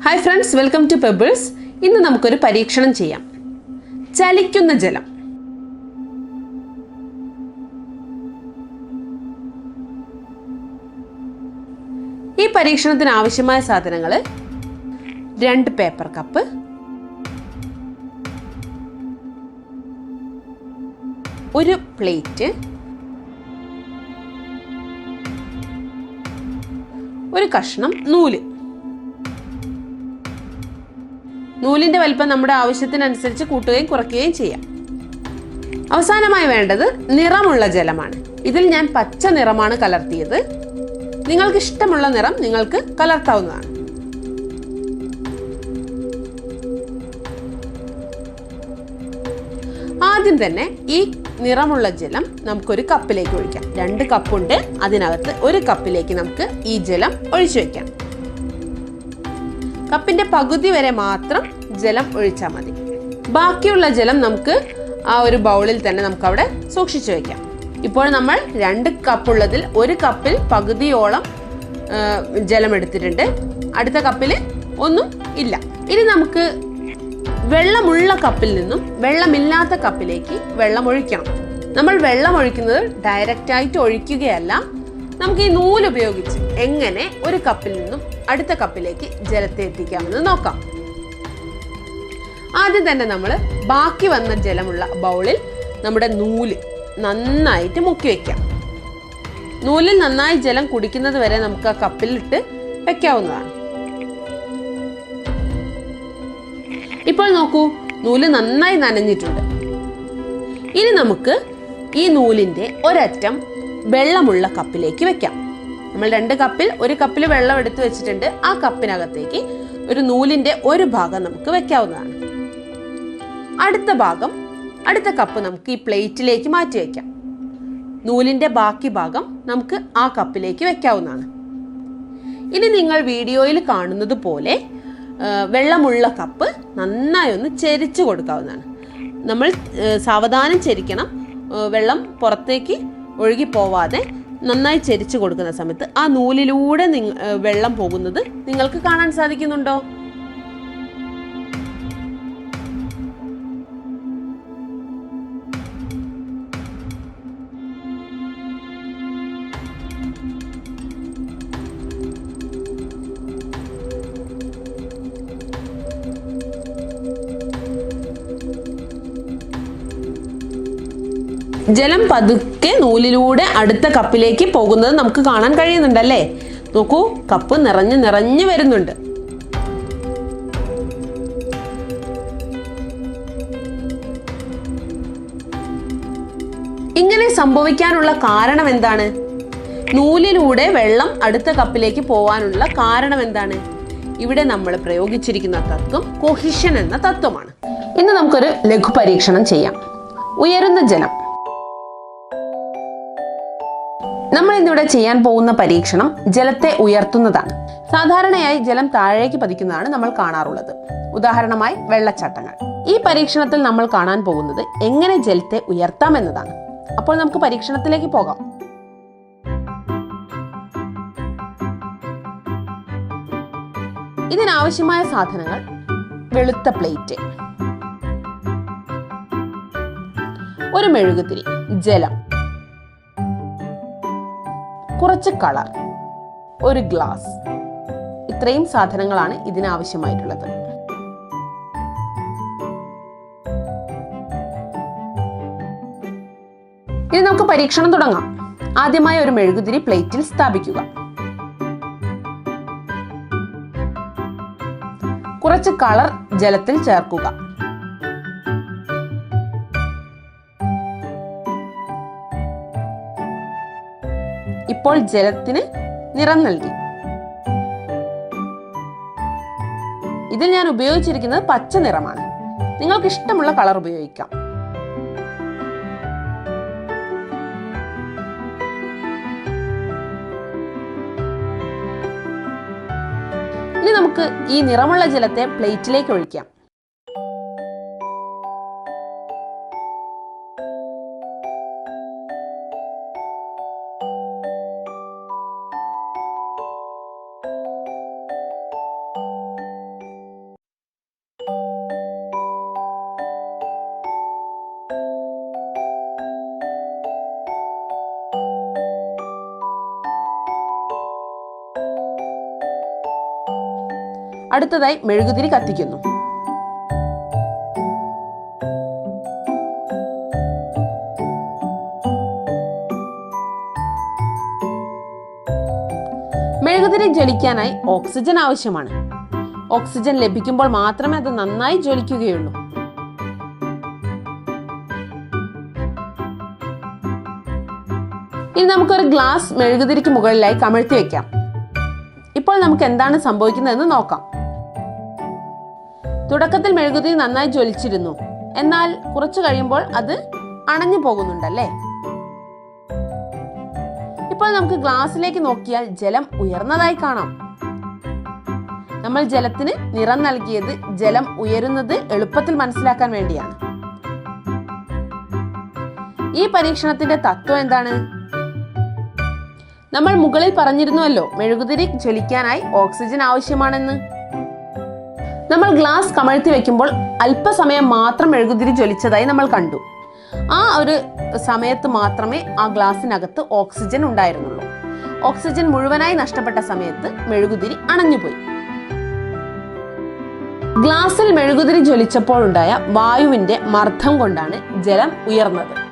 Hi friends, welcome to Pebbles. ഇന്ന് നമുക്കൊരു പരീക്ഷണം ചെയ്യാം. ചലിക്കുന്ന ജലം. ഈ പരീക്ഷണത്തിന് ആവശ്യമായ സാധനങ്ങൾ 2 പേപ്പർ കപ്പ്, ഒരു പ്ലേറ്റ്, ഒരു കഷ്ണം നൂല്. നൂലിന്റെ വലിപ്പം നമ്മുടെ ആവശ്യത്തിനനുസരിച്ച് കൂട്ടുകയും കുറയ്ക്കുകയും ചെയ്യാം. അവസാനമായി വേണ്ടത് നിറമുള്ള ജലമാണ്. ഇതിൽ ഞാൻ പച്ച നിറമാണ് കലർത്തിയത്. നിങ്ങൾക്ക് ഇഷ്ടമുള്ള നിറം നിങ്ങൾക്ക് കലർത്താവുന്നതാണ്. ആദ്യം തന്നെ ഈ നിറമുള്ള ജലം നമുക്കൊരു കപ്പിലേക്ക് ഒഴിക്കാം. 2 കപ്പുണ്ട്, അതിനകത്ത് ഒരു കപ്പിലേക്ക് നമുക്ക് ഈ ജലം ഒഴിച്ചു വെക്കാം. കപ്പിന്റെ പകുതി വരെ മാത്രം ജലം ഒഴിച്ചാൽ മതി. ബാക്കിയുള്ള ജലം നമുക്ക് ആ ഒരു ബൗളിൽ തന്നെ നമുക്ക് അവിടെ സൂക്ഷിച്ചു വെക്കാം. ഇപ്പോൾ നമ്മൾ 2 കപ്പുള്ളതിൽ ഒരു കപ്പിൽ പകുതിയോളം ജലം എടുത്തിട്ടുണ്ട്. അടുത്ത കപ്പിൽ ഒന്നും ഇല്ല. ഇനി നമുക്ക് വെള്ളമുള്ള കപ്പിൽ നിന്നും വെള്ളമില്ലാത്ത കപ്പിലേക്ക് വെള്ളം ഒഴിക്കണം. നമ്മൾ വെള്ളം ഒഴിക്കുന്നത് ഡയറക്റ്റായിട്ട് ഒഴിക്കുകയല്ല. നമുക്ക് ഈ നൂല് ഉപയോഗിച്ച് എങ്ങനെ ഒരു കപ്പിൽ നിന്നും അടുത്ത കപ്പിലേക്ക് ജലത്തെ എത്തിക്കാമെന്ന് നോക്കാം. ആദ്യം തന്നെ നമ്മൾ ബാക്കി വന്ന ജലമുള്ള ബൗളിൽ നമ്മുടെ നൂല് നന്നായിട്ട് മുക്കി വെക്കാം. നൂലിൽ നന്നായി ജലം കുടിക്കുന്നത് വരെ നമുക്ക് ആ കപ്പിലിട്ട് വെക്കാവുന്നതാണ്. ഇപ്പോൾ നോക്കൂ, നൂല് നന്നായി നനഞ്ഞിട്ടുണ്ട്. ഇനി നമുക്ക് ഈ നൂലിന്റെ ഒരറ്റം വെള്ളമുള്ള കപ്പിലേക്ക് വെക്കാം. നമ്മൾ 2 കപ്പിൽ ഒരു കപ്പിൽ വെള്ളം എടുത്തു വെച്ചിട്ടുണ്ട്. ആ കപ്പിനകത്തേക്ക് ഒരു നൂലിന്റെ ഒരു ഭാഗം നമുക്ക് വെക്കാവുന്നതാണ്. അടുത്ത കപ്പ് നമുക്ക് ഈ പ്ലേറ്റിലേക്ക് മാറ്റി വെക്കാം. നൂലിന്റെ ബാക്കി ഭാഗം നമുക്ക് ആ കപ്പിലേക്ക് വെക്കാവുന്നതാണ്. ഇനി നിങ്ങൾ വീഡിയോയിൽ കാണുന്നത് പോലെ വെള്ളമുള്ള കപ്പ് നന്നായി ഒന്ന് ചെരിച്ചു കൊടുക്കാവുന്നതാണ്. നമ്മൾ സാവധാനം ചെരിക്കണം. വെള്ളം പുറത്തേക്ക് ഒഴുകി പോവാതെ നന്നായി ചെരിച്ചു കൊടുക്കുന്ന സമയത്ത് ആ നൂലിലൂടെ വെള്ളം പോകുന്നത് നിങ്ങൾക്ക് കാണാൻ സാധിക്കുന്നുണ്ടോ? ജലം പതുക്കെ നൂലിലൂടെ അടുത്ത കപ്പിലേക്ക് പോകുന്നത് നമുക്ക് കാണാൻ കഴിയുന്നുണ്ടല്ലേ? നോക്കൂ, കപ്പ് നിറഞ്ഞു വരുന്നുണ്ട്. ഇങ്ങനെ സംഭവിക്കാനുള്ള കാരണം എന്താണ്? നൂലിലൂടെ വെള്ളം അടുത്ത കപ്പിലേക്ക് പോകാനുള്ള കാരണം എന്താണ്? ഇവിടെ നമ്മൾ പ്രയോഗിച്ചിരിക്കുന്ന തത്വം കൊഹിഷൻ എന്ന തത്വമാണ്. ഇന്ന് നമുക്കൊരു ലഘു പരീക്ഷണം ചെയ്യാം. ഉയരുന്ന ജലം. നമ്മൾ ഇന്നിവിടെ ചെയ്യാൻ പോകുന്ന പരീക്ഷണം ജലത്തെ ഉയർത്തുന്നതാണ്. സാധാരണയായി ജലം താഴേക്ക് പതിക്കുന്നതാണ് നമ്മൾ കാണാറുള്ളത്. ഉദാഹരണമായി വെള്ളച്ചാട്ടങ്ങൾ. ഈ പരീക്ഷണത്തിൽ നമ്മൾ കാണാൻ പോകുന്നത് എങ്ങനെ ജലത്തെ ഉയർത്താം എന്നതാണ്. അപ്പോൾ നമുക്ക് പരീക്ഷണത്തിലേക്ക് പോകാം. ഇതിനാവശ്യമായ സാധനങ്ങൾ: വെളുത്ത പ്ലേറ്റ്, ഒരു മെഴുകുതിരി, ജലം, കുറച്ച് കളർ, ഒരു ഗ്ലാസ്. ഇത്രയും സാധനങ്ങളാണ് ഇതിനാവശ്യമായിട്ടുള്ളത്. ഇനി നമുക്ക് പരീക്ഷണം തുടങ്ങാം. ആദ്യമായി ഒരു മെഴുകുതിരി പ്ലേറ്റിൽ സ്ഥാപിക്കുക. കുറച്ച് കളർ ജലത്തിൽ ചേർക്കുക. ഇപ്പോൾ ജലത്തിന് നിറം നൽകി. ഇതിൽ ഞാൻ ഉപയോഗിച്ചിരിക്കുന്നത് പച്ച നിറമാണ്. നിങ്ങൾക്ക് ഇഷ്ടമുള്ള കളർ ഉപയോഗിക്കാം. ഇനി നമുക്ക് ഈ നിറമുള്ള ജലത്തെ പ്ലേറ്റിലേക്ക് ഒഴിക്കാം. അടുത്തതായി മെഴുകുതിരി കത്തിക്കുന്നു. മെഴുകുതിരി ജ്വലിക്കാനായി ഓക്സിജൻ ആവശ്യമാണ്. ഓക്സിജൻ ലഭിക്കുമ്പോൾ മാത്രമേ അത് നന്നായി ജ്വലിക്കുകയുള്ളൂ. ഇനി നമുക്കൊരു ഗ്ലാസ് മെഴുകുതിരിക്ക് മുകളിലായി കമഴ്ത്തി വെക്കാം. ഇപ്പോൾ നമുക്ക് എന്താണ് സംഭവിക്കുന്നതെന്ന് നോക്കാം. തുടക്കത്തിൽ മെഴുകുതിരി നന്നായി ജ്വലിച്ചിരുന്നു, എന്നാൽ കുറച്ചു കഴിയുമ്പോൾ അത് അണഞ്ഞു പോകുന്നുണ്ടല്ലേ? ഇപ്പോൾ നമുക്ക് ഗ്ലാസ്സിലേക്ക് നോക്കിയാൽ ജലം ഉയർന്നതായി കാണാം. നമ്മൾ ജലത്തിന് നിറം നൽകിയത് ജലം ഉയരുന്നത് എളുപ്പത്തിൽ മനസ്സിലാക്കാൻ വേണ്ടിയാണ്. ഈ പരീക്ഷണത്തിന്റെ തത്വം എന്താണ്? നമ്മൾ മുകളിൽ പറഞ്ഞിരുന്നുവല്ലോ മെഴുകുതിരി ജ്വലിക്കാനായി ഓക്സിജൻ ആവശ്യമാണെന്ന്. നമ്മൾ ഗ്ലാസ് കമഴ്ത്തി വെക്കുമ്പോൾ അല്പസമയം മാത്രം മെഴുകുതിരി ജ്വലിച്ചതായി നമ്മൾ കണ്ടു. ആ ഒരു സമയത്ത് മാത്രമേ ആ ഗ്ലാസിനകത്ത് ഓക്സിജൻ ഉണ്ടായിരുന്നുള്ളൂ. ഓക്സിജൻ മുഴുവനായി നഷ്ടപ്പെട്ട സമയത്ത് മെഴുകുതിരി അണഞ്ഞുപോയി. ഗ്ലാസിൽ മെഴുകുതിരി ജ്വലിച്ചപ്പോഴുണ്ടായ വായുവിന്റെ മർദ്ദം കൊണ്ടാണ് ജലം ഉയർന്നത്.